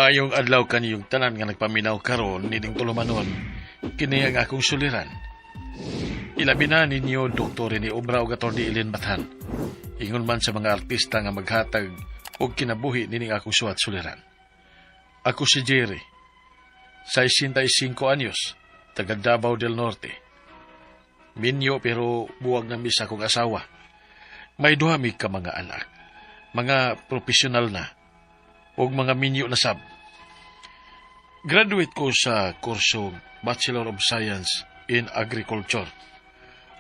Maayong adlaw kaniyong tanan nga nagpaminaw karon nining tulumanon kini ang akong suliran. Ilabi na ninyo doktor ni Obra o Atty. Ellen Bathan. Ingon man sa mga artista nga maghatag og kinabuhi nining akong suwat suliran. Ako si Jerry, 65 anyos, taga Davao del Norte. Minyo pero buwag na mis akong asawa. May duha mi ka mga anak, mga profesional na, o mga minyo na sab. Graduate ko sa kursong Bachelor of Science in Agriculture.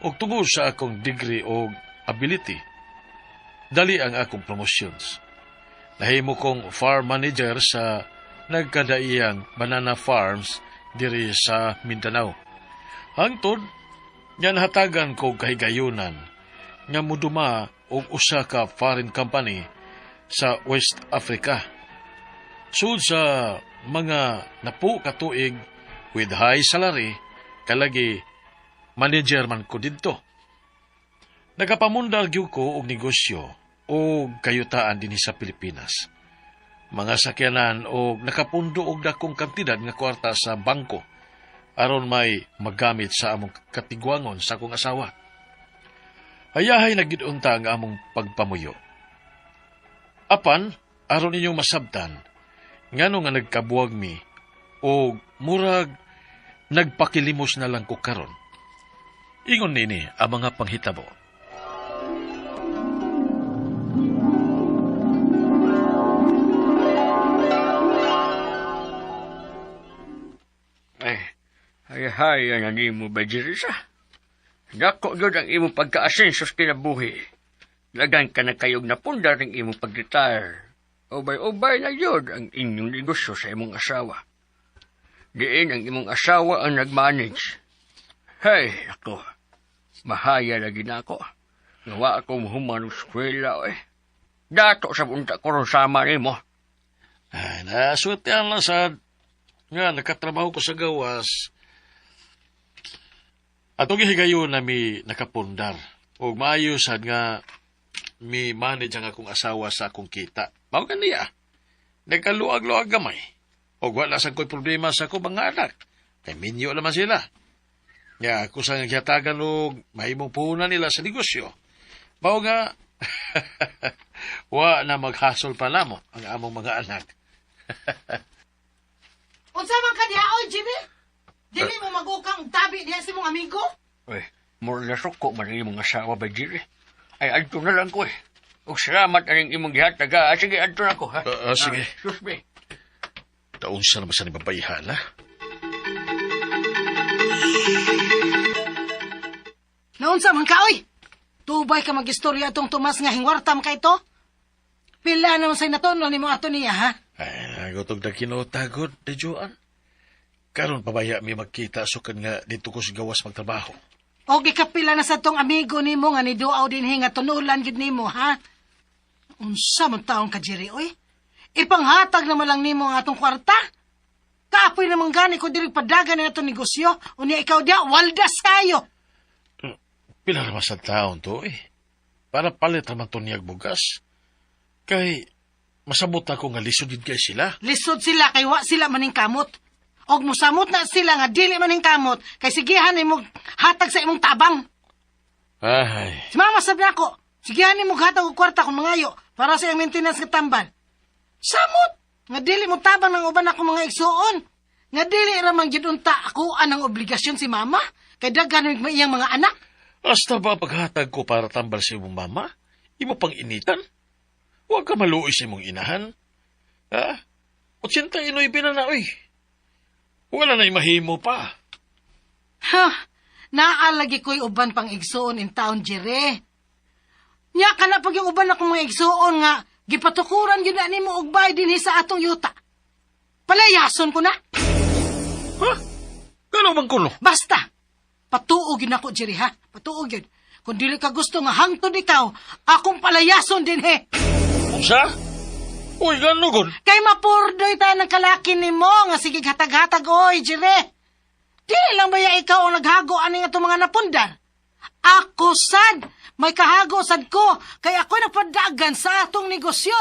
O tungod sa akong degree o ability, dali ang akong promotions. Nahimo kong farm manager sa nagkadaiyang banana farms diri sa Mindanao. Hangtod, yan hatagan ko kahigayunan nga muduma og usa ka foreign company sa West Africa. Sud sa mga napu katuig with high salary, kalagi manager man ko didto. Nagapamundal gyud ko og negosyo o kayutaan dinhi sa Pilipinas. Mga sakyanan o nakapundo og dakong kantidad nga kwarta sa bangko aron may magamit sa among katigwangon sa akong asawa. Hayahay nagidunta nga among pagpamuyo. Apan, aron ninyong masabtan, ngano nga nagkabuwag mi o murag nagpakilimos na lang ko karon. Ingon nini ang mga panghitabo. Hay ang imo ba diri sa? Dako gyud ang imo pagka-asenso sa kinabuhi. Lagan ka na kayog napundar ng imo pag-retire. Ubay-ubay na yun ang inyong negosyo sa imong asawa. Diin ang imong asawa ang nag-manage. Hey, ako. Mahaya lagi na ako. Nawa akong humanong skwela, eh. Dato sa punta ko ron sama ni mo. Ay, naswerte lang sa nga nakatrabaho ko sa gawas. Atong gihigayon na mi nakapundar. O maayosad nga mi manage ang akong asawa sa akong kita. Mao niya. Nagkaluag-luag gamay. O wala sa ko'y problema sa akong mga anak. Kay minyo naman sila. Nga ako sa naghyatagan o mahimong puhunan nila sa negosyo. Mao nga, wa na maghasol pa namo ang among mga anak. Unsa man ka diha, oy, Jimmy? Dili mo magukang tabi diha sa mong amigo? Uy, more na suko man ang imong asawa ba, Jiri? Ay, adto na lang ko, eh. Ug salamat ang imong gihataga. Sige, adto na ko, ha? Sige. Sus, be. Taon sa naman sa nibabayihan, ha? Naunsa man ka, oy? Tubay ka mag-istorya itong Tomas nga hingwartam ka ito? Pila naman sa'y natunol ni mo ato niya, ha? Ay, nagutog na kinotagod, de Joan. Karon pabaya mi magkita sukan nga dito ko sa gawas magtrabaho. O gikapila na sa tong amigo nimo nga niduaw din nga tunulan gid nimo, ha? Unsa man taong ka, Jerry, oy? Ipanghatag naman lang nimo ang atong kwarta? Kaapoy naman gani ko diri padagan na itong negosyo. Unya ikaw dia, waldas kayo. Pila naman sa taon to, eh. Para palit naman to niyag bugas. Kay, masabot ako nga lisod din kay sila. Lisod sila kay wa sila maning kamot. Og musamot na sila nga dili maning kamot kay sigihan nimo hatag sa imong tabang. Ay, Si mama sabi ako, sigihan nimo hatag og kwarta kung mangayo para sa iyang maintenance nga tambal. Samot nga dili mo tabang ng uban ako mga igsuon. Nga dili ra man gyud unta ako anang obligasyon si mama kay daghan mig iyang mga anak. hasta ba paghatag ko para tambal sa imong mama? Imo pang initan? Huwag ka maluoy sa imong inahan. Ha? 89 na, oy. Wala na mahimo pa. Ha, naalagi ko'y uban pang igsuon in town, Jere. Nya ka na pag yung uban akong mga igsuon nga, gipatukuran yun na ni mo og bay din sa atong yuta. Palayason ko na. Ha? Gano'n bang kuno? Basta, patuog yun ako, Jere, ha? Patuog yun. Kung dili ka gusto nga hangtod ikaw, akong palayason din, he. Sa? Uy, gano'n gun? Kay mapurdoy tayo ng kalaki ni mo, nga sige hatag-hatag, oy, Jere. Dili lang ba ya ikaw ang naghago ani nga itong mga napundar? Ako, sad. May kahago, sad ko. Kaya ako'y nagpadagan sa atong negosyo.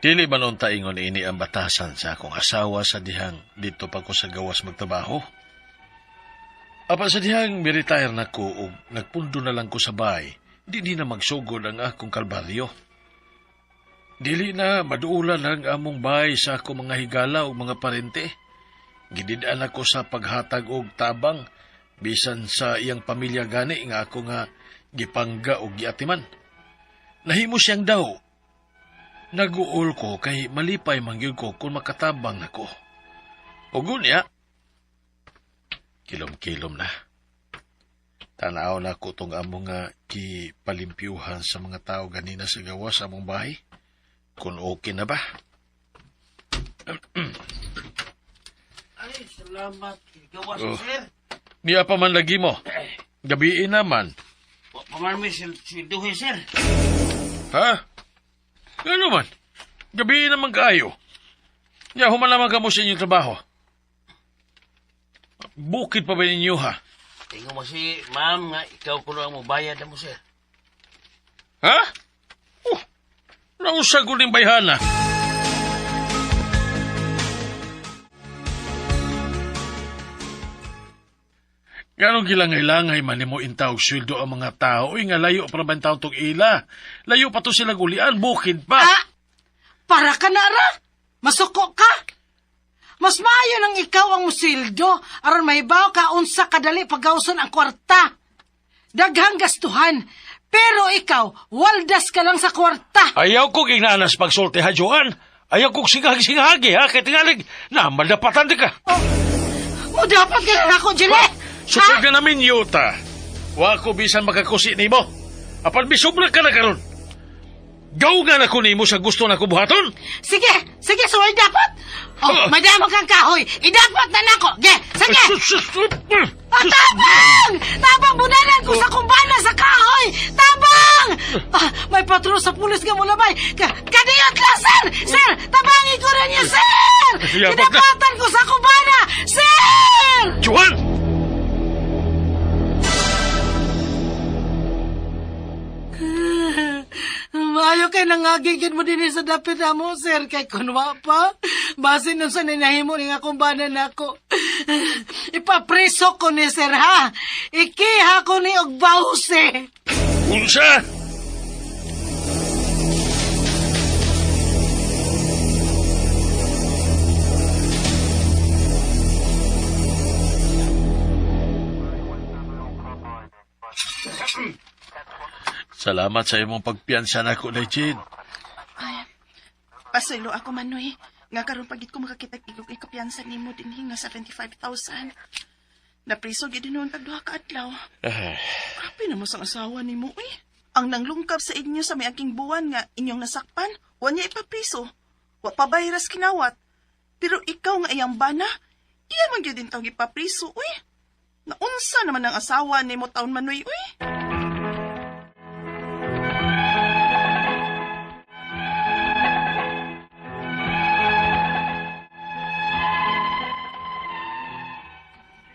Dili man unta ingon ini ang batasan sa akong asawa sa dihang dito pa ko sa gawas magtrabaho. Apa sa dihang mi-retire na ko o nagpundo na lang ko sa bahay, di na magsugod ang akong kalbaryo. Dili na maduulan ang among bahay sa akong mga higala o mga parente. Gididaan ako sa paghatag og tabang bisan sa iyang pamilya gani nga ako nga gipangga og giatiman. Nahimo siyang daw. Naguol ko kay malipay mangyud ko kung makatabang nako. O gunya, kilom-kilom na. Tanaw na ko tong among nga kipalimpyuhan sa mga tao ganina sa gawas sa among bahay. Kung okay na ba? Ay, salamat. Gawas, Oh. sir. Niya pa man lagi mo. Gabiin naman. Pamarmi si Duhe, sir. Ha? Ano man? Gabiin naman kayo. Niya, humalaman ka mo sa inyong trabaho. Bukid pa ba ninyo, ha? Tingnan mo si ma'am nga, ikaw ko lang mo bayad na mo, sir. Ha? Nausag ko ng bayhana. Ganong gilangay-langay man ni mo intaw sweldo ang mga tao. Uy, nga layo pa naman tao tong ila. Layo pa to silang ulian, bukid pa. Ah! Para ka na ra! Masuko ka! Mas maayo nang ikaw ang musildo aron mahibaw ka unsa kadali pagawson ang kwarta. Daghang gastuhan, pero ikaw, waldas ka lang sa kwarta. Ayaw ko ginanas pagsulti ha, Joan. Ayaw ko singag-singagi, ha? Kaya tingalig, namadapatan di ka. Mo dapat ka na ako, Jire! Susod ka namin, Yuta. Wa ko bisan makakusi ni mo. Apan bisubra ka na karon. Gaw nga na ko ni mo sa gusto na kubuhaton. Sige, suway dapat. Oh, madama kang kahoy. Idapat na nako. Ge, sige. Tabang! Tabang, bunalan ko sa kumbana sa kahoy. Tabang! May patrol sa pulis nga mo labay. Kadiyot lang, sir! Sir, tabangin ko rin niya, sir! Yabag na. Idapatan ko sa kumbana, sir! Joan! Maayo kay nangagigid mo din sa dapit na mo, sir. Kay kunwa pa. Basin nun sa ninahimo ni nga kumbanan ako. Ipapreso ko ni sir, ha? Ikiha ko ni og bause. Unsa? Salamat sa imong pagpiyansa na ko, Legend. Pasaylo ako, Manoy. Nga karon pagit ko makakita-igog ikapiyansa ni mo din nga 75,000. Napriso gid noon tagduha ka adlaw. Grabe na mo sang asawa ni mo, eh. Ang nanglungkap sa inyo sa may aking buwan nga inyong nasakpan, wa niya ipapriso. Wa pa bayras kinawat. Pero ikaw nga iyang bana, iya man gyud din tawag ipapriso, uy. Naunsa naman ang asawa ni mo taon, Manoy, uy.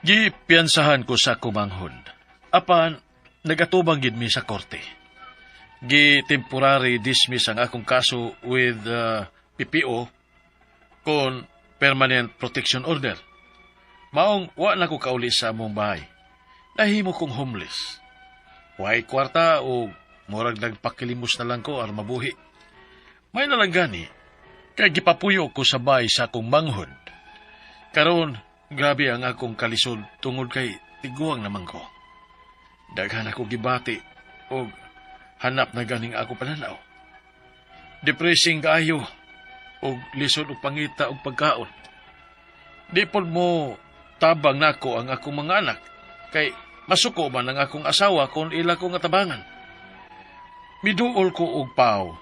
Gipiyansahan ko sa kumanghon. Apan, nagatubang gid mi sa korte. Temporary dismiss ang akong kaso with PPO kon permanent protection order. Maong wa na ko kauli sa among bahay. Nahimo kong homeless. Way kwarta o murag nagpakilimos na lang ko aron mabuhi. May nalang gani, kay gipapuyo ko sa bahay sa akong manghod. Karon, grabe ang akong kalisod tungod kay tiguang naman ko. Daghan ako gibati o hanap na ganing ako pananaw. Depressing kaayo o lisod o pangita o pagkaon. Di pod mo tabang nako ang akong mga anak kay masuko man ang akong asawa kung ila ko nga tabangan. Miduol ko og pao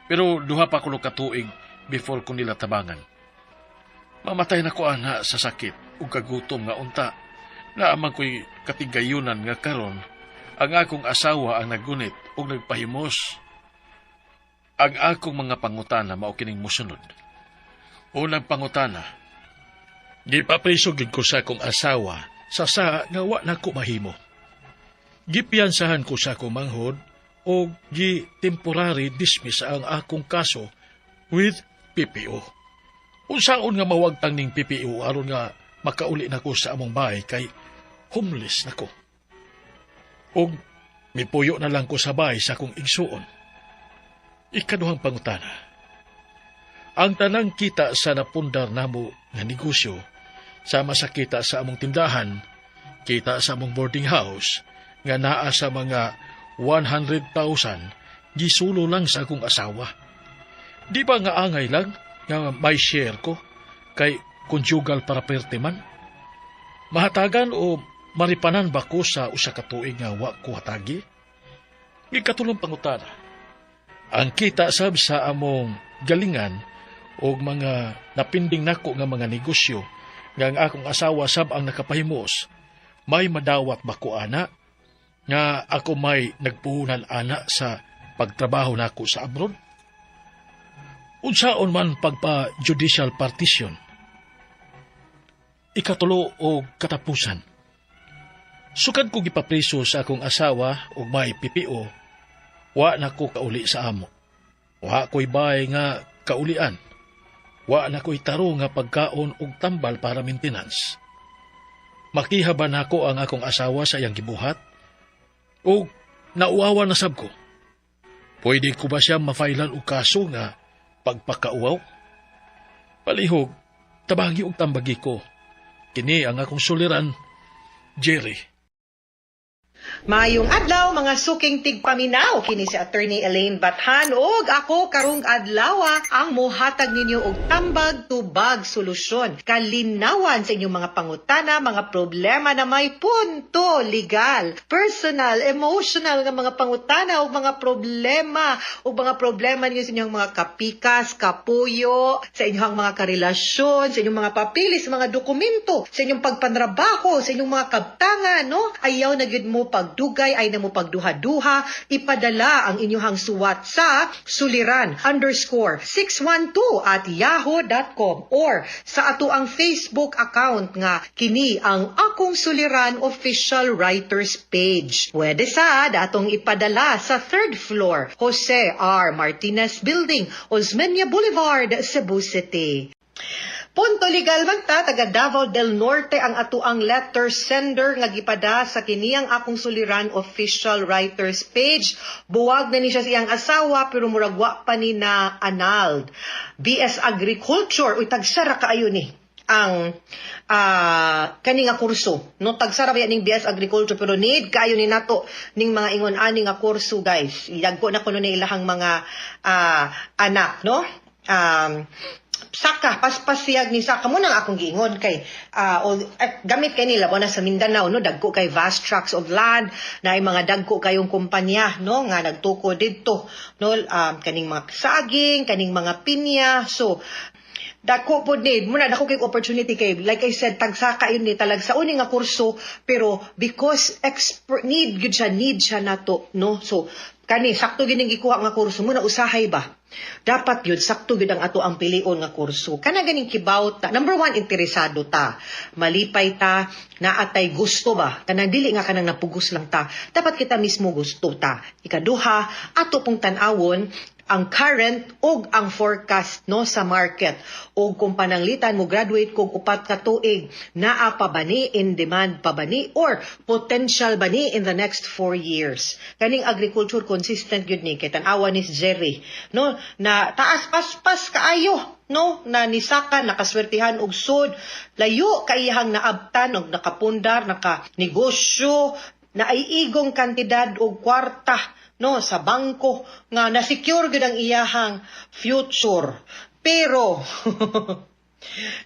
pero duha pa kulo ka tuig before ko nila tabangan. Mamatay na ko ana sa sakit ug kagutom nga unta. Naamang ko'y katigayunan nga karon ang akong asawa ang nagunit ug nagpahimos. Ang akong mga pangutana mao kining mosunod. Unang pangutana, gipapriso gid ko sa akong asawa sa nga wa na ko mahimo. Gipiyansahan ko sa akong manghod o temporary dismiss ang akong kaso with PPO. Unsaon nga mawagtang ning PPO aron nga makauli nako sa among bahay kay homeless nako. Og mipuyo na lang ko sa bahay sa akong igsuon. Ikaduhang pangutana. Ang tanang kita sa napundar namo nga negosyo, sama sa kita sa among tindahan, kita sa among boarding house, nga naa sa mga 100,000, gisulo lang sa akong asawa. Di ba nga angay lang nga may share ko kay conjugal property man? Mahatagan o maripanan ba ko sa usa ka tuig nga wa ko hatagi? Ikatulong pangutana. Ang kita sab sa among galingan o mga napinding nako nga mga negosyo nga ang akong asawa sab ang nakapahimos, may madawat ba ko ana nga ako may nagpuhunan ana sa pagtrabaho nako sa abroad? Unsaon man pagpa-judicial partition? Ikatulo o katapusan. Sukad ko gipapriso sa akong asawa o may PPO, wa na ko kauli sa amo. Wa ko'y bahay nga kaulian. Wa na ko'y taro nga pagkaon og tambal para maintenance. Makihaban ako ang akong asawa sa iyang gibuhat o nauawa na sab ko. Pwede ko ba siya mafailan og kaso nga pagpakauaw? Palihog, tabagi og tambagi ko. Kini ang akong suliran, Jerry. Mayong adlaw mga suking tigpaminaw kini si Attorney Elaine Bathan ug ako karong adlaw ang mohatag ninyo og tambag tubag solusyon kalinawan sa inyong mga pangutana, mga problema na may punto legal, personal, emotional nga mga pangutana ug mga problema ninyo sa inyong mga kapikas, kapuyo, sa inyong mga karelasyon, sa inyong mga papilis, mga dokumento, sa inyong pagpanrabaho, sa inyong mga kabtangan, no? Ayaw na gyud mo pagdugay ay na mo pagduha-duha, ipadala ang inyong suwat sa suliran_612@yahoo.com or sa ato ang Facebook account nga kini ang Akong Suliran Official Writers Page. Pwede sa datong ipadala sa 3rd floor, Jose R. Martinez Building, Osmeña Boulevard, Cebu City. Punto legal man ta, taga Davao del Norte ang ato ang letter sender nga gipada sa kiniyang Akong Suliran Official Writers Page. Buwag na ni siya siyang asawa pero muragwa pa ni na annulled. BS Agriculture, uy tagsara kaayo ni ang kani nga kurso. No, tagsara ba ning BS Agriculture pero need kaayo ni nato ning mga ingon ani nga kurso guys. Idagko na kuno ni ilahang mga anak, no? Saka paspasiyag ni saka mo nang akong giingon kay gamit kay nila na sa Mindanao, no, dagko kay vast tracts of land na ay mga dagko kayong kumpanya, no, nga nagtuko didto, no, kaning mga saging, kaning mga pinya. So dako po need muna dako kay opportunity kay like I said tagsaka yun ni talag sa uni nga kurso pero because need siya nato, no. So kani sakto gining gikuha nga kurso muna usahay ba dapat yun sakto gid ang ato ang pilion nga kurso kana ganing kibaw ta. Number 1, interesado ta, malipay ta, naatay gusto ba kanang dili nga kanang napugos lang ta, dapat kita mismo gusto ta. Ikaduha, ato pong tan-awon ang current ug ang forecast, no, sa market ug kung pananglitan mo graduate kog 4 ka tuig naa pa bani, in demand pa bani or potential bani in the next 4 years. Kaning agriculture consistent gyud ni kay tan-awan ni Jerry, no, na taas paspas kaayo, no, na nisaka nakaswertihan og sud layo kaiyang naabtan og nakapundar nakanegosyo na ay igong kantidad og kwarta, no, sa bangko nga na-secure gud ang iyahang future. Pero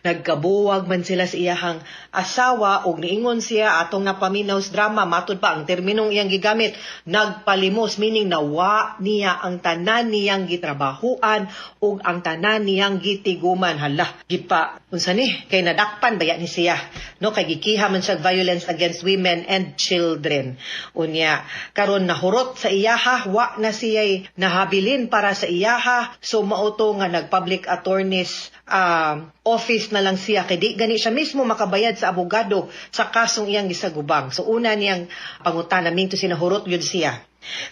nagkabuwag man sila sa iyahang asawa ug niingon siya atong nga paminaws drama matud pa ang terminong iyang gigamit nagpalimos, meaning nawa niya ang tanan niyang gitrabahuan ug ang tanan niyang gitiguman. Hala gipa unsa ni kay nadakpan baya ni siya, no, kay gikiha man siya violence against women and children. Unya karon nahurot sa iyaha, wa na siya nahabilin para sa iyaha, so mauto nga nag-public attorneys office na lang siya kay di gani siya mismo makabayad sa abogado sa kasong iyang gisagubang. So una niyang pangutana minto sinahurot gyud siya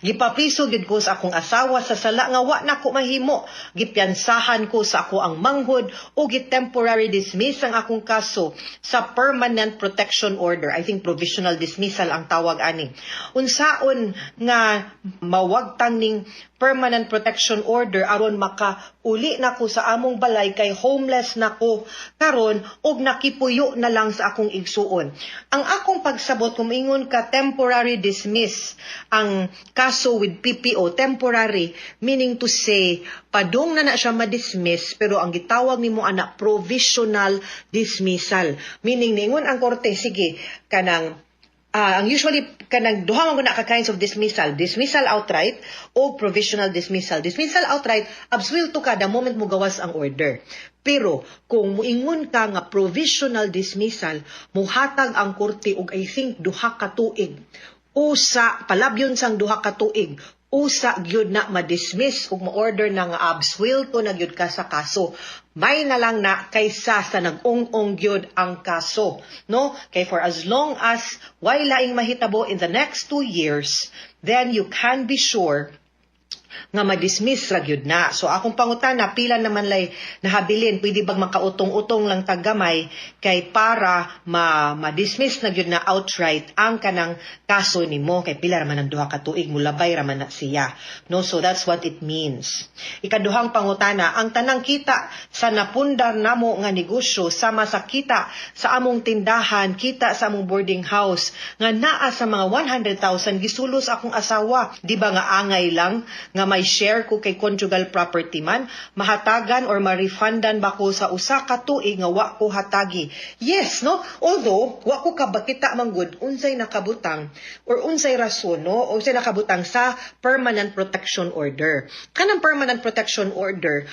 Gipapriso gyud ko sa akong asawa sa sala nga wa na ko mahimo. Gipiansahan ko sa ako ang manghod o temporary dismiss ang akong kaso sa permanent protection order. I think provisional dismissal ang tawag ani. Unsaon nga mawagtang ning permanent protection order aron makauli na ko sa among balay kay homeless na ko karon og nakipuyo na lang sa akong igsuon. Ang akong pagsabot kung ingon ka temporary dismiss ang kaso with PPO, temporary, meaning to say, padung na siya ma-dismiss, pero ang gitawag nimo ana provisional dismissal. Meaning, ningon ang korte, sige, kanang, ang usually, kanang duha man ka kinds of dismissal. Dismissal outright o provisional dismissal. Dismissal outright, absuelto ka the moment mo gawas ang order. Pero, kung muingon ka nga provisional dismissal, muhatag ang korte og I think duha ka tuig. Usa, palabyon sang duha ka tuig, usa gyud na ma-dismiss ug ma-order na nga absuelto na gyud ka sa kaso. May na lang na kaysa sa nag-ong-ong gyud ang kaso, no? Kay for as long as way laing mahitabo in the next 2 years, then you can be sure nga ma-dismiss ra gyud na. So akong pangutana, pila naman lay nahabilin, pwede bag makautong-utong lang taggamay kay para ma-dismiss na gyud na outright ang kanang kaso nimo kay pila ra man ang duha ka tuig mulabay ra man na siya. No, so that's what it means. Ikaduhang pangutana, ang tanang kita sa napundar namo nga negosyo sama sa kita sa among tindahan, kita sa among boarding house nga naa sa mga 100,000 gisulos akong asawa, di ba nga angay lang nga may share ko kay conjugal property man, mahatagan or ma-refundan ba ko sa usa ka tuig nga wa ko hatagi. Yes, no? Although, wa ko kabakita manggod, unsay nakabutang or unsay rason, no? O unsay nakabutang sa permanent protection order. Kanang permanent protection order,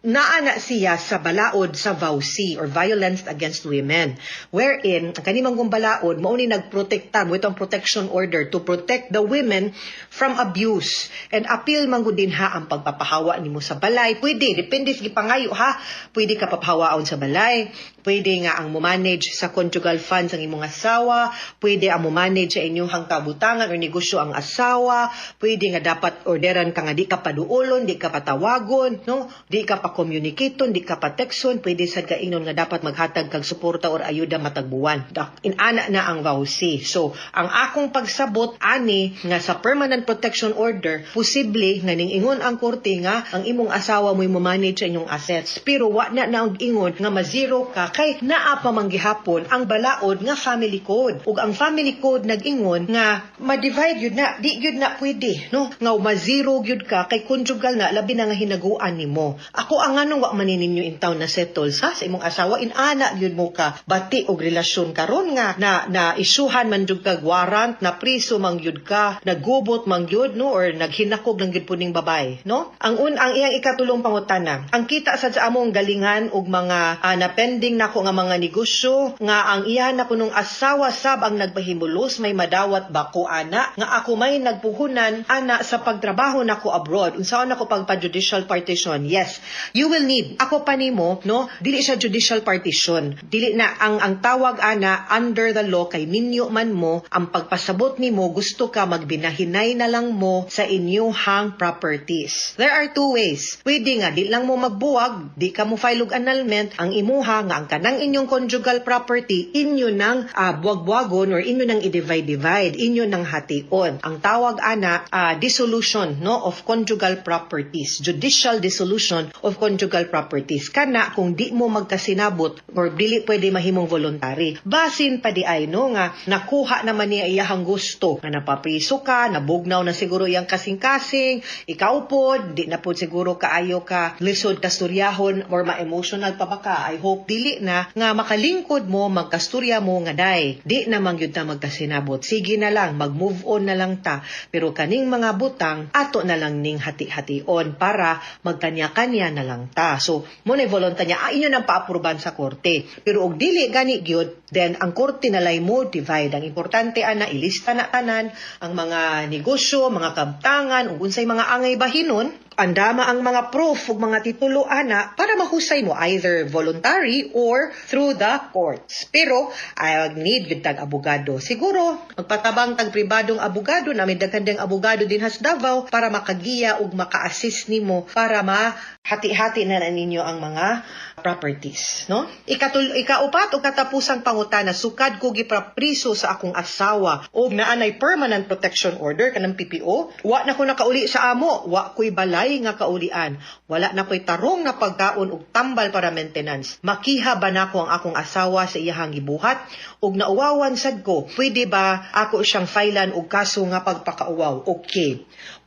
naana siya sa balaod sa VAUC or Violence Against Women, wherein ang kanimang balaod mao ni nagprotekta mo itong protection order to protect the women from abuse and appeal man gud din ha ang pagpapahawa nimo sa balay. Pwede depende sa gipangayo ha, pwede ka papahawaon sa balay, pwede nga ang mo-manage sa conjugal funds ang imong asawa, pwede ang mo-manage sa inyong kabutangan o negosyo ang asawa, pwede nga dapat orderan ka nga di ka paduolon, di ka patawagon, no? Di ka pa-communicaton, di ka pa-texton, pwede sad kainon nga dapat maghatag kag suporta or ayuda matagbuwan. Inana na ang VAUC. So, ang akong pagsabot ani nga sa permanent protection order, posible nga ning ingon ang korte nga ang imong asawa mo manage sa inyong assets. Pero wa na ang ingon nga ma-zero ka kay naa pa manggihapon ang balaod nga family code. Ug ang family code nag-ingon nga ma-divide yun na, di yun na pwede, no? Nga ma-zero yun ka kay conjugal na labi na nga hinaguan nimo. Ako ang anong wa manininyo in town na settle sa imong asawa inana yun mo ka bati og relasyon karon nga na isuhan man jud kag warrant na priso man jud ka nagubot man jud no or naghinakog lang jud puning babay, no? Ang iyang ikatulong pangutana, ang kita sa among galingan og mga napending nako nga mga negosyo nga ang iya na kunong asawa sab ang nagpahimulos may madawat ba ko ana nga ako may nagpuhunan ana sa pagtrabaho nako abroad unsaon nako pagpa-judicial partition. Yes, you will need ako pa nimo, no? Dili siya judicial partition, dili na ang tawag ana under the law kay ninyo man mo ang pagpasabot nimo gusto ka magbinahinay na lang mo sa inyong properties. There are two ways. Pwede nga di lang mo magbuwag, di ka mo file og annulment, ang imuha nga ang kanang inyong conjugal property inyo nang buwag-buwagon or inyo nang i-divide, inyo nang hation. Ang tawag ana dissolution, no, of conjugal properties, judicial dissolution of conjugal properties. Kana kung di mo magkasinabot or dili pwede mahimong voluntary. Basin pa di ay no nga nakuha naman niya iyahang gusto nga napapriso ka, nabugnaw na siguro iyang kasing-kasing, ikaw pod di na pod siguro kaayo ka lisod kasturyahon or ma-emotional pa ba ka. I hope dili na nga makalingkod mo magkasturya mo nga day di na mangyud ta magkasinabot. Sige na lang mag-move on na lang ta, pero kaning mga butang ato na lang ning hati-hation para magkanya-kanya na lang ta. So mo na voluntary niya inyo nang paapruban sa korte, pero og dili gani gyud then ang korte na lay mo divide. Ang importante ana ilista na tanan ang mga negosyo, mga kabtangan ug unsay mga angay bahinon andama ang mga proof ug mga titulo ana para mahusay mo either voluntary or through the courts. Pero I need gid tag abogado. Siguro magpatabang tag pribadong abogado na may daghang abogado din has Davao para makagiya ug maka-assist nimo para mahati-hati na ninyo ang mga properties, no? Ikaupat o katapusang pangutana, sukad ko giprapriso sa akong asawa og naanay permanent protection order kanang PPO, wa na ko nakauli sa amo, wa ko'y balay nga kaulian, wala na ko'y tarong na pagkaon og tambal para maintenance. Makiha ba nako ang akong asawa sa iyahang gibuhat og nauwawan sad ko? Pwede ba ako siyang filean og kaso nga pagpakauwaw? Okay.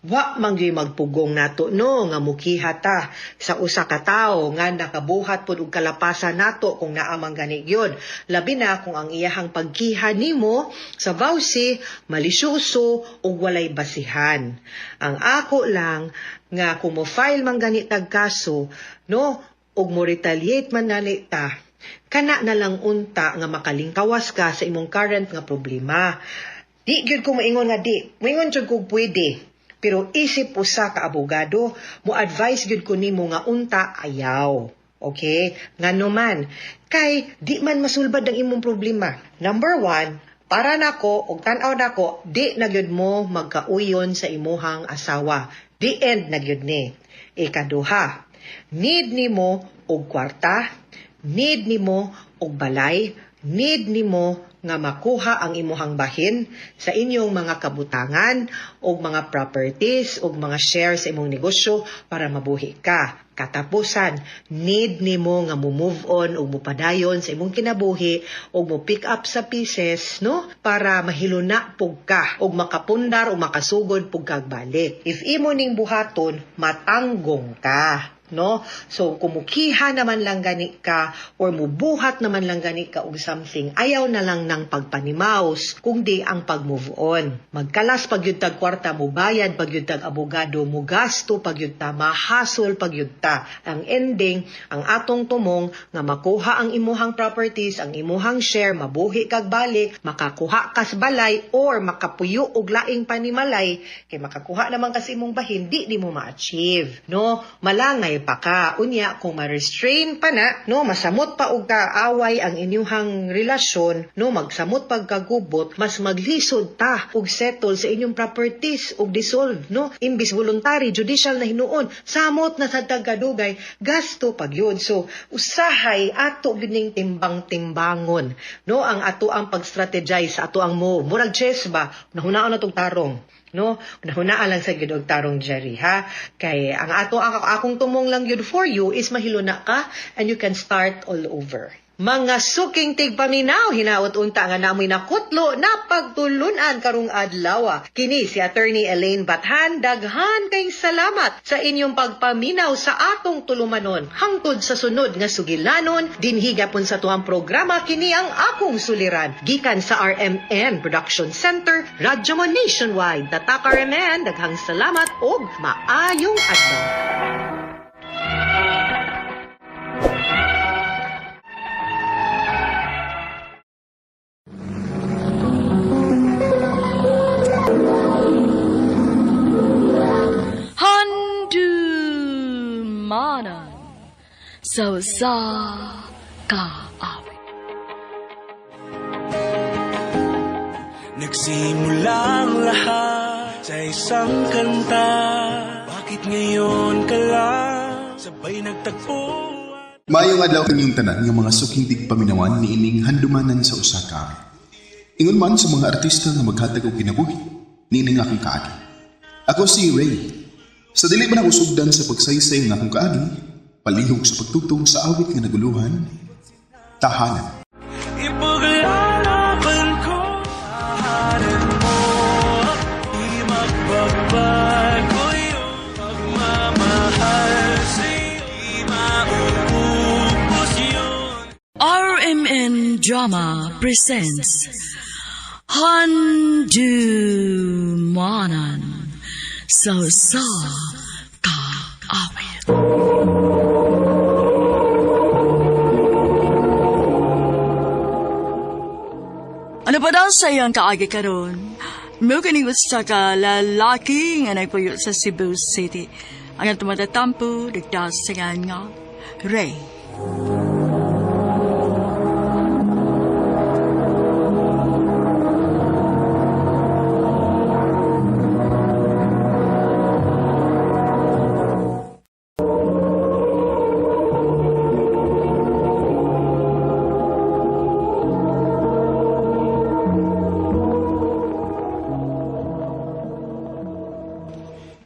Wa man gyud magpugong nato no nga mukiha ta sa usa ka tawo nga nakabuhat pud og kalapasan nato kung naa man gani gyud. Labi na kung ang iyahang pagkiha nimo sa vawsi malisyoso ug walay basihan. Ang ako lang nga kung mo file man gani tag kaso no ug mo retaliate man nani ta, kana na lang unta nga makalingkawas ka sa imong current nga problema. Di gyud ko moingon nga di, moingon jud ko pwede. Pero isip usa ka abogado, mo advise gyud ko nimo nga unta ayaw. Okay? Ngano man, kay di man masulbad ang imong problema. Number 1, para nako og tan-aw nako, di na gyud mo magkauyon sa imuhang asawa. The end na gyud ni. Ikaduha, need nimo og kwarta, need nimo og balay, need nimo nga makuha ang imuhang bahin sa inyong mga kabutangan o mga properties o mga shares sa imong negosyo para mabuhi ka. Katapusan, need nimo nga mo-move on o mupadayon sa imong kinabuhi o mo pick up sa pieces, no? Para mahiluna pug ka o makapundar o makasugod pug kagbalik. If imo ning buhaton, matanggong ka. No? So, kumukiha naman lang gani ka or mubuhat naman lang gani ka og something, ayaw na lang ng pagpanimaos kundi ang pag-move on. Magkalas pagyud tag kwarta, mo bayad pagyud tag abogado, mo gasto pagyud ta, mahasol pagyud ta. Ang ending, ang atong tumong nga makuha ang imuhang properties, ang imuhang share, mabuhi kag balik, makakuha kas balay or makapuyo og laing panimalay, kay makakuha naman kasi imong bahin, di mo ma-achieve. No? Malangay pa ka. Unya, kung ma-restrain pa na, no, masamot pa og kaaway ang inyong relasyon, no, magsamot pagkagubot, mas maglisod ta og settle sa inyong properties og dissolve, no, imbis voluntary, judicial na hinuon, samot na sa tagkadugay, gasto pag yun. So, usahay ato gining timbang-timbangon, no, ang ato ang pag-strategize, ato ang murag chess ba, nahunaon na tong tarong. No, nahunaan lang sa gyud og tarong Jerry, ha? Kay ang akong tumong lang gyud for you is mahiluna ka and you can start all over. Mga suking tigpaminaw, hinaot unta nga namoy nakutlo na pagtulunan karong adlaw. Kini si Attorney Elaine Bathan, daghan kay salamat sa inyong pagpaminaw sa atong tulumanon. Hangtod sa sunod nga sugilanon, dinhi gapon sa tuang programa kini ang akong suliran. Gikan sa RMN Production Center, Radyo Mo Nationwide. Tatak RMN, daghang salamat og maayong adlaw. So sa kaawit. Nagsimula ang lahat sa isang kanta. Bakit ngayon ka lang sabay nagtagpo? Mayong adlaw kanyang tanan ng mga suking tigpaminawan ni ining handumanan sa usa ka awit. Ingon man sa mga artista nga maghatag og kinabuhi ni ining akong kaagi. Ako si Ray. Sa dili ba na usugdan sa pagsaysay ng akong kaagi, palihog sa pagtutong sa awit nga naguluhan, tahanan. Ipaglalaban ko, tahanan mo, di magbabago yung pagmamahal sa'yo, di maubos yun. RMN Drama presents Handumanan sa kaawit. Ano pa daw sa iyang kaagi karon? Mo kani gusto ka lalaki nga nagpuyo sa Cebu City. Ang atong matatampo, nagdasagan nga, Ray.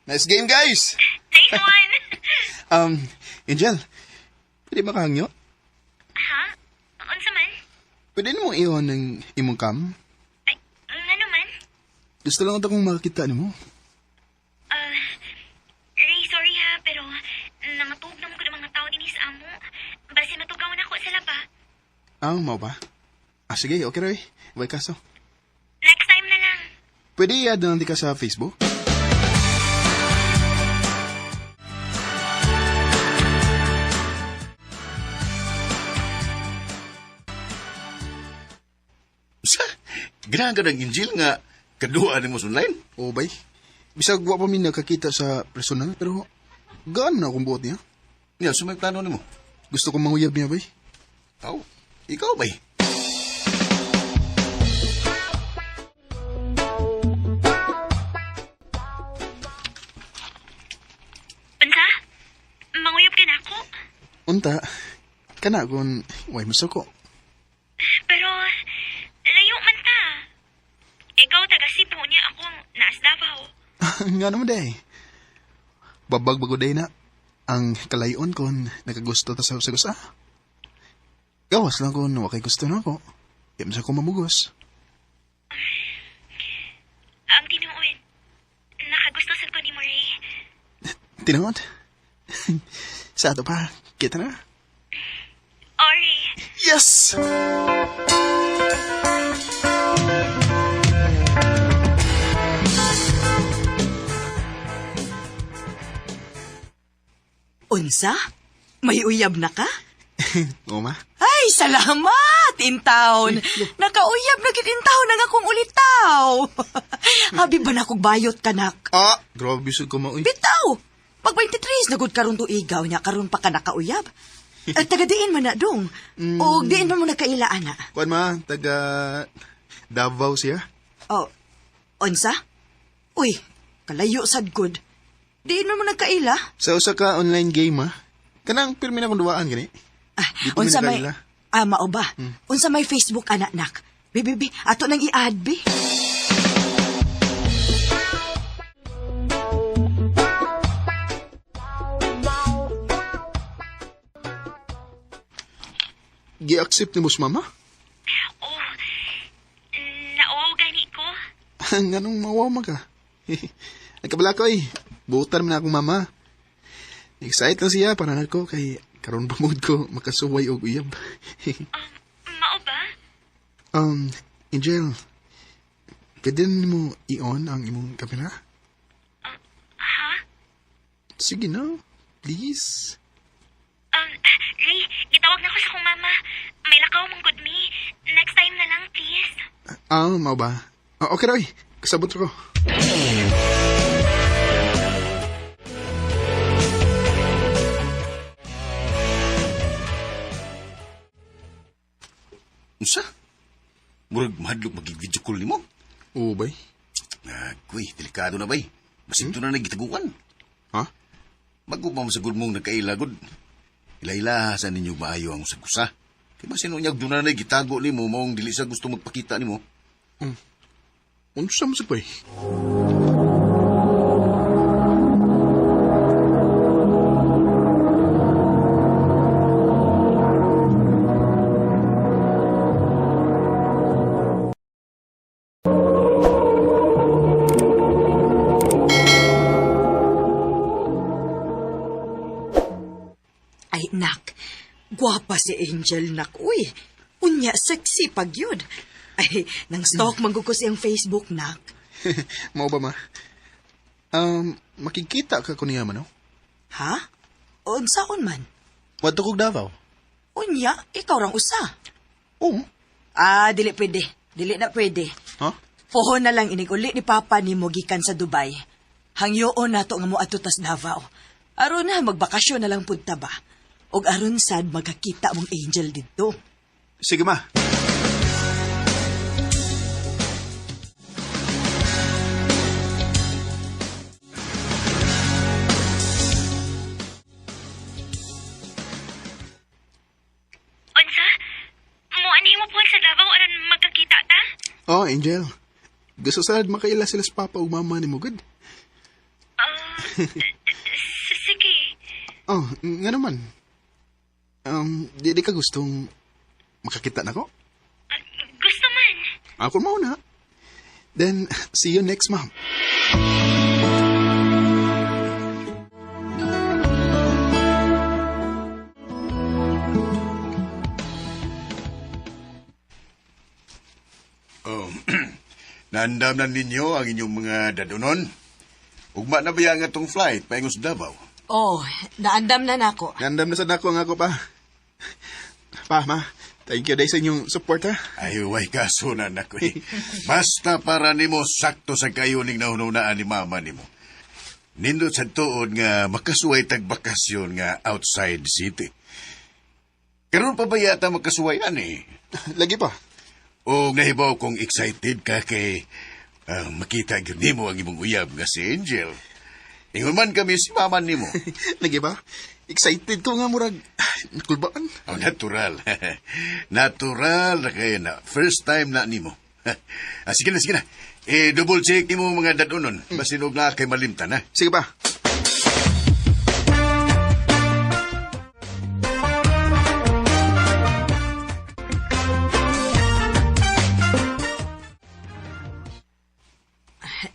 Nice game, guys! Nice one! Angel, pwede ba kahangyo? Ha? Unsa man? Pwede mo iyon ng imong cam? Ay, ano man? Gusto lang ito kung makakita ni mo. Ray, sorry ha, pero nangatug naman ko ng mga tao din sa amo. Basi matugawan ako sa laba. Mau ba? Sige, okay Roy. May kaso. Next time na lang. Pwede i-add na ka sa Facebook? Sa, ganahan ka ng Injil nga kaduaan mo sa online? Oo, bay. Bisag wa pa min nakakita sa personal, pero gaan na akong buot niya. Yan, so may plano ni mo. Gusto kong manguyab niya, bay. Aw, ikaw ba? Unsa? Manguyab ka na ako? Unta, kana kung way masuko. Pero, layo man ta. Ikaw taga Cebu niya akong naas Davao. Nga naman day. Babag bago day na. Ang kalayon kon nakagusto ta sa gusa. Gawas lang kung wakay gusto na ako. Kaya sa ko mamugos. Ang tinuod, nakagusto sa ko ni mo, Ray. Tinood? Sa ato pa, kita na. Ori. Yes! Unsa? May uyab na ka? Oo, ma. Ay, salamat, intaon. Nakauyab na intaon na nga kong ulitaw. Habi ba na kong bayot kanak? Grabe sud ko mauy. Bitaw! Pag 23, nagod karon to igaw niya, karon pa ka nakauyab. Taga diin man na dong. O diin man mo nagkailaan na. Kuan ma, taga Davao siya. Oh, unsa? Uy, kalayo sad good. Diin man mo nagkaila. Sa usa ka online game, ma. Kanang pirmi na kong duwaan gani. Di pa Unsa may... nagkaila. Mao ba? Unsa may Facebook anak-nak? Bibi, ato nang i-add, bi. Gi-accept ni mo si mama? Oh, nauwaw gani ko. Nganong mawama ka? Nagkabala ko eh. Buutan man akong mama. Excited lang siya para na ko kay karon bumod ko makasuway og uyab. Mao ba? Angel, pwede mo i-on ang imong kamera? Ha? Sige na, please. Ray, gitawag na ko sa kong mama. May lakaw mong good me. Next time na lang, please. Mau ba? Okay, Roy. Kasabot ko. Unsa? Murag mahadlok magig-video call nimo? Oo, bay. Kuy, delikado na bay. Basin to na nagitaguan. Ha? Bago pa masagod mong nagkailagod. Ila-ila sa ninyo maayo ang sagusa. Kaya basin unyag doon na nagitago nimo maong dili sa gusto magpakita nimo. Unsa mo sa bay? Ay, nak. Gwapa si Angel, nak. Uy, unya, sexy pag yun. Ay, nang stalk mangguko siyang Facebook, nak. Mau ba, ma? Makikita ka ko niya man, no? Ha? O, saan man? Wadto kog Davao. Unya, ikaw rang usa. Oo. Dili pwede. Dili na pwede. Ha? Pohon na lang iniguli ni Papa ni mo gikan sa Dubai. Hangyoon na to nga mo atutas Davao. Aron na magbakasyon na lang punta ba? Og aron sad magkakita mong Angel dito. Sige, ma. Unsa? Muanhi mo po sa Davao aron magkakita ta? Oh, Angel. Gusto sad makaila sila sa papa ug mama ni mo, good? Sige. Oh, nga naman. Di ka gustong makakita na ko? Gusto man. Ako mauna. Then, see you next month. Naandam na ninyo ang inyong mga dadonon. Ugma na ba yan nga tong flight paingos Davao? Oh, naandam na nako. Gandam na sa dako nga ako pa. Pa, ma. Thank you dahil sa inyong support, ha? Ay, way kaso na nako eh. Basta para nimo sakto sa kayuning nahununaan ni mama nimo. Nindot sa tuod nga makasuway tag bakasyon nga outside city. Karon pa ba yata makasuwayan eh? Lagi pa. O nahibaw kong excited ka kay makita gyud nimo ang imong uyab nga si Angel. Ingon man kami si mama nimo. Lagi ba? Excited ko nga murag nakulbaan. Oh, natural. Natural na kayo na. First time na nimo. Sige na, sige na. Double check nimo mga dadonon. Basinog na kay malimtan, ha? Sige pa.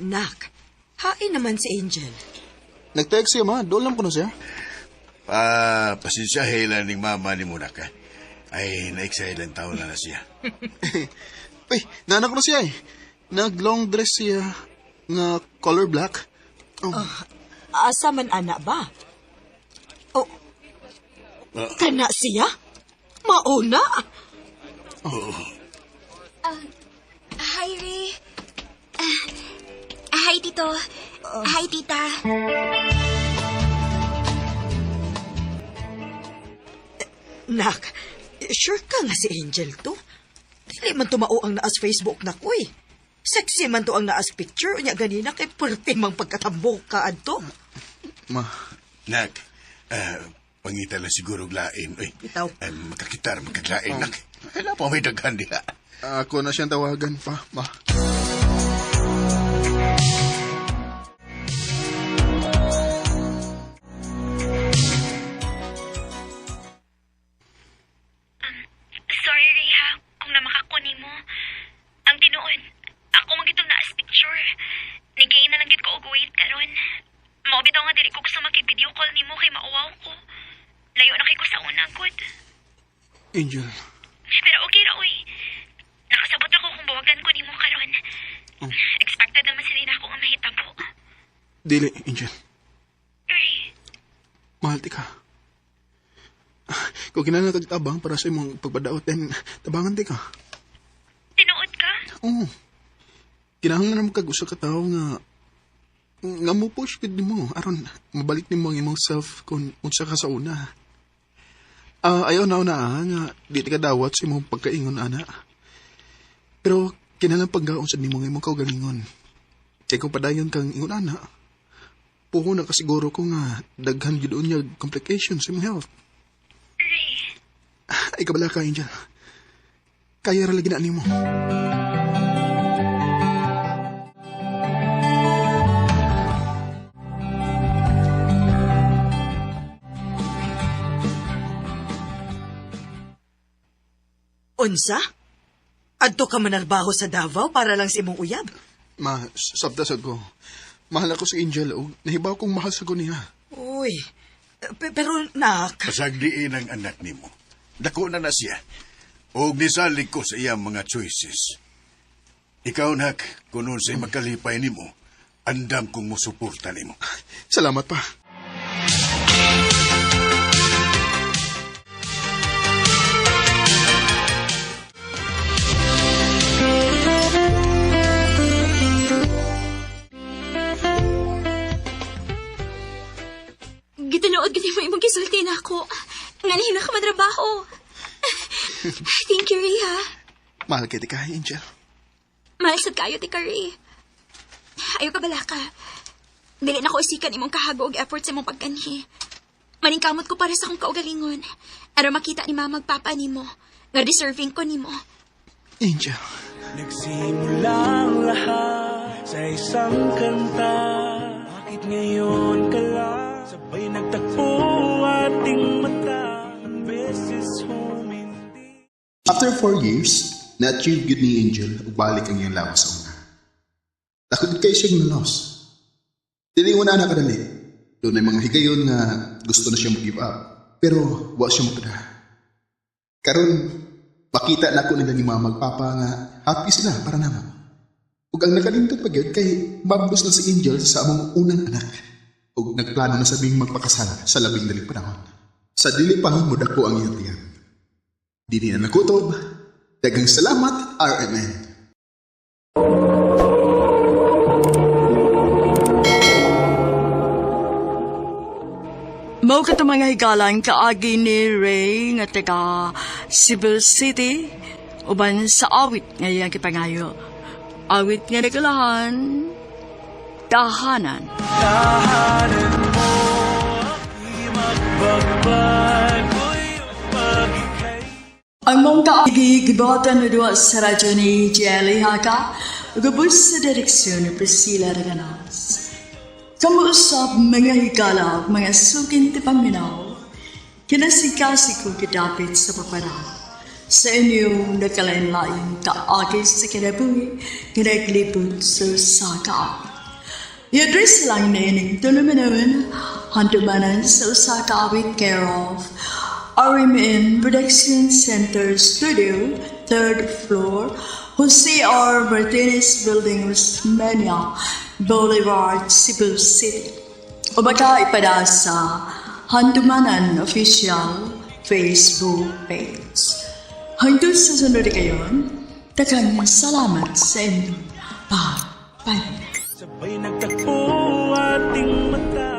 Nak, hain naman si Angel. Nag-text siya, ma. Doon lang ko na siya. Pasensya hela ning mama ni Muna ka. Ay, na-excite lang taon na siya. Uy, naanak ko na siya eh. Nag-long dress siya nga color black. Asa man anak ba? Oh, kana siya? Mauna? Hi, Ray. Hi, Tito. Hi, Tita. Nak, sure ka nga si Angel to? Dili man tumao ang naas Facebook na ko eh. Sexy man to ang naas picture niya ganina kay perte mang pagkatambok ka adto. Ma. Nak, pangita lang siguro glain. Uy, Itaw. Makakitar, makaglain, nak. Kailan pa may daghan diha. Ako na siyang tawagan pa, ma. Sorry, Ray, ha. Kung namakakuni mo. Ang tinuod, ako magitong naas picture. Nigay na lang gid ko og wait karon. Mao bitaw nga dili ko gusto makig-video call nimo kay mauwaw ko. Layo na kay ko sa una, good. Angel. Pero okay ra, uy. Nakasabot ako kung bawagan ko nimo karon. Expected naman sila na ako nga mahitabo. Dili, Angel. Ray, Mahal ti ka. Kung kinahanglan kag tabang para sa imong pagpadaot, then tabangan ti ka. tinuod ka? Oo. Kinahanglan naman kag usa ka tawo nga mo push gid nimo aron mabalik nimo ang imong self kung unsa ka sa una. Ayaw na nga di ka dawat sa imong pagkaingon ana. Pero kinahanglan paggaon sa nimo nga imong kaugalingon. Kay kung padayon kang ingon ana, puho na kasiguro ko nga daghan gyud unya complications sa imong health. Ay kabala ka, Angel. Kaya ra lagi na nimo. Unsa? Adto ka manarbaho sa Davao para lang sa imong uyab? Ma, sabda ko. Mahal ako si Angel o nahibaw kong mahal sa ko niya. Uy, pero nak... Pasagdiin ang anak nimo. Dako na siya. O nisalig ko sa iyang mga choices. Ikaw, nak, kung nun sa'y makalipay nimo, andam kong musuporta nimo. Salamat pa. nga nihinga ka matrabaho. Thank you, Ray, ha? Mahal kita ka, Angel. Mahalsad kayo, Tika Ray. Ayaw ka bala ka. Dili na ko isikan imong kahago og effort sa imong pagkanhi. Maningkamot ko para sa akong kaugalingon. Aron makita ni mama magpapa nimo. Nga deserving ko nimo. Angel. Nagsimula ang lahat sa isang kanta. Bakit ngayon ka lang sabay nagtagpo ating mata? Ang beses humindi. After 4 years, na-achieve good ni Angel ug balik ang iyang lawas sa una. Takot kayo siyang nalos. Dili mo na nakadali. Doon ay mga higayon nga gusto na siya mag-give up. Pero wa siya magpada. Karon, makita na ako nila ni mama magpapa nga happy sila para naman. Ug ang nakalindot pa gyud kay babdos na si Angel sa among unang anak. Ug nagplano na sabing magpakasal sa labing daling panahon. Sa dili pa mo dako ang iyang tiyan. Dili na nakutob. Daghang salamat, RMN. Mao ka mga higalan kaagi ni Ray nga taga Cebu City uban sa awit nga iyang kipangayo. Awit nga nagalahan, tahanan. Tahanan mo, di magbabago'y pag-ikay. Ang mong kaagi gibatan na duwa sa radyo ni Jelly Haka ugabos sa direksyon ni Priscilla Raganas. Kamuusap mga higala, mga sukin ti paminaw, kinasikasi ko kidapit sa paparaw. Sa inyong nakalain-lain kaagis sa kinabuhi, kinaglipod sa saka. I-address lang na ining tunaminawan, handumanan sa usaka with care of RMN Production Center Studio, 3rd floor, Jose R. Martinez Building, Rosmania, Boulevard, Cebu City. O baka ipada sa Handumanan Official Facebook page. Hanggang sa sunod kayon, daghang salamat sa inyo. Bye. Sabay nagtagpo ating mata.